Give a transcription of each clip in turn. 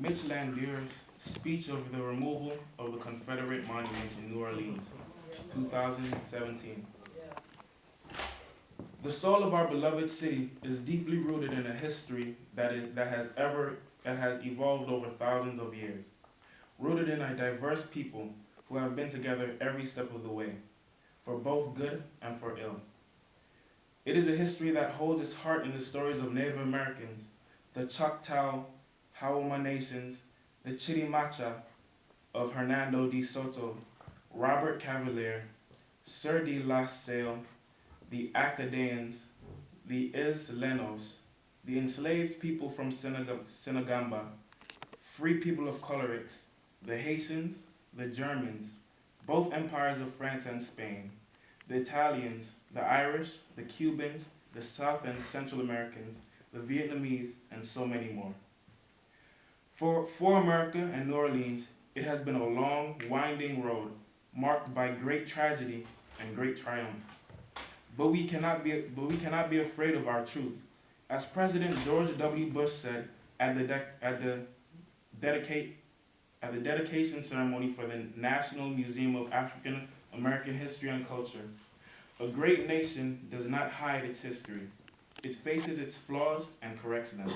Mitch Landrieu's speech over the removal of the Confederate monuments in New Orleans, 2017. The soul of our beloved city is deeply rooted in a history that has evolved over thousands of years, rooted in a diverse people who have been together every step of the way, for both good and for ill. It is a history that holds its heart in the stories of Native Americans, the Choctaw Haoma Nations, the Chitimacha of Hernando de Soto, Robert Cavalier, Sir de la Salle, the Acadians, the Islenos, the enslaved people from Senegamba, free people of Colorix, the Haitians, the Germans, both empires of France and Spain, the Italians, the Irish, the Cubans, the South and Central Americans, the Vietnamese, and so many more. For America and New Orleans, it has been a long, winding road marked by great tragedy and great triumph. But we cannot be afraid of our truth. As President George W. Bush said at the dedication ceremony for the National Museum of African American History and Culture, a great nation does not hide its history. It faces its flaws and corrects them.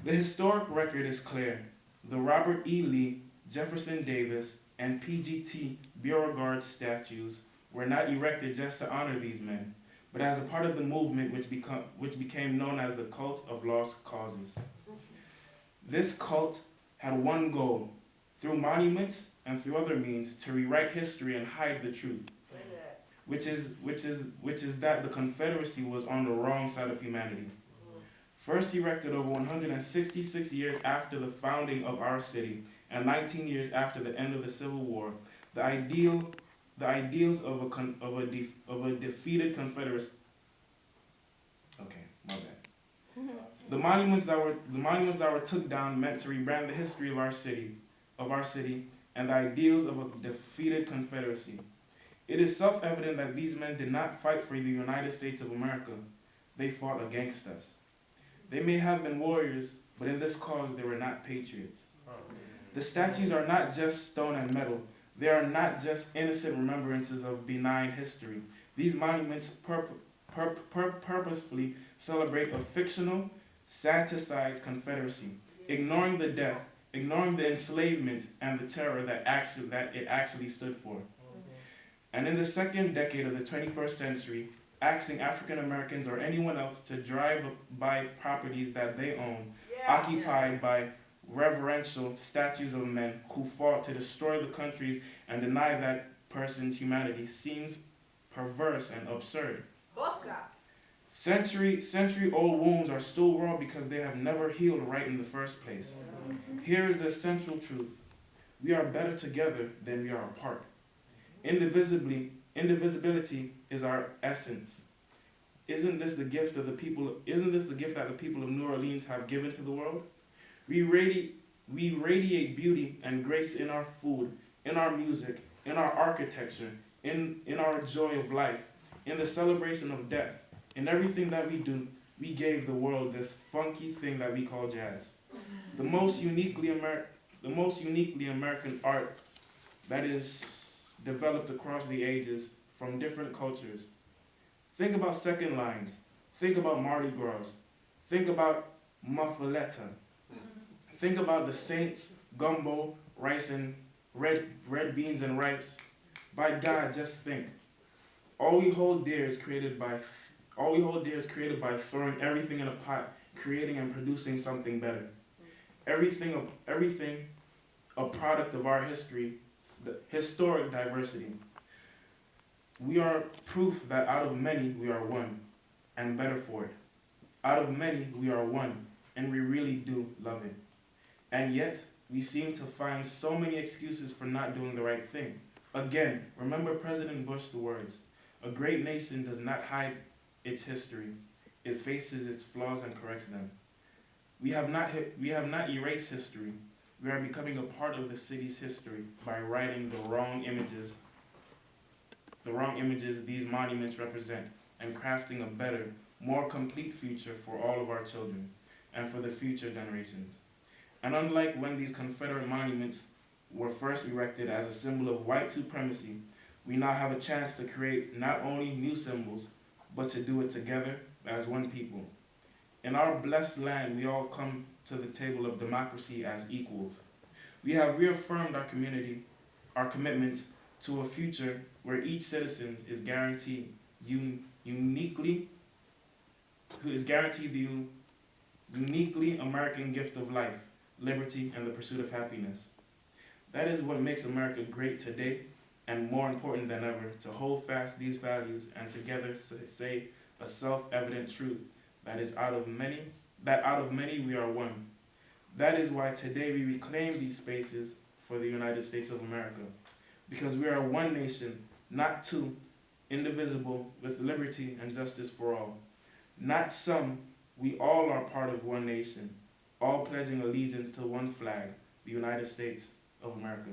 The historic record is clear. The Robert E. Lee, Jefferson Davis, and PGT Beauregard statues were not erected just to honor these men, but as a part of the movement which became known as the Cult of Lost Causes. This cult had one goal, through monuments and through other means, to rewrite history and hide the truth, which is that the Confederacy was on the wrong side of humanity. First erected over 166 years after the founding of our city and 19 years after the end of the Civil War, the ideals of a defeated Confederacy. Okay, my bad. The monuments that were took down meant to rebrand the history of our city, and the ideals of a defeated Confederacy. It is self-evident that these men did not fight for the United States of America. They fought against us. They may have been warriors, but in this cause they were not patriots. The statues are not just stone and metal. They are not just innocent remembrances of benign history. These monuments purposefully celebrate a fictional, santicized Confederacy, ignoring the death, ignoring the enslavement and the terror that it actually stood for. And in the second decade of the 21st century, asking African Americans or anyone else to drive by properties that they own, occupied by reverential statues of men who fought to destroy the countries and deny that person's humanity seems perverse and absurd. Century-old wounds are still raw because they have never healed right in the first place. Here is the central truth. We are better together than we are apart. Indivisibility is our essence. Isn't this the gift that the people of New Orleans have given to the world? We radiate beauty and grace in our food, in our music, in our architecture, in our joy of life, in the celebration of death. In everything that we do, we gave the world this funky thing that we call jazz. The most uniquely American art that is developed across the ages from different cultures. Think about second lines. Think about Mardi Gras. Think about muffaletta. Think about the saints, gumbo, rice and red beans and rice. By God, just think. All we hold dear is created by throwing everything in a pot, creating and producing something better. Everything a product of our history, historic diversity. We are proof that out of many we are one, and better for it. Out of many we are one, and we really do love it. And yet, we seem to find so many excuses for not doing the right thing. Again, remember President Bush's words. A great nation does not hide its history. It faces its flaws and corrects them. We have not erased history. We are becoming a part of the city's history by writing the wrong images these monuments represent, and crafting a better, more complete future for all of our children and for the future generations. And unlike when these Confederate monuments were first erected as a symbol of white supremacy, we now have a chance to create not only new symbols, but to do it together as one people. In our blessed land, we all come to the table of democracy as equals. We have reaffirmed our commitment to a future where each citizen is guaranteed uniquely, who is guaranteed the uniquely American gift of life, liberty, and the pursuit of happiness. That is what makes America great today, and more important than ever, to hold fast these values and together say a self-evident truth that out of many we are one. That is why today we reclaim these spaces for the United States of America, because we are one nation, not two, indivisible, with liberty and justice for all. Not some, we all are part of one nation, all pledging allegiance to one flag, the United States of America.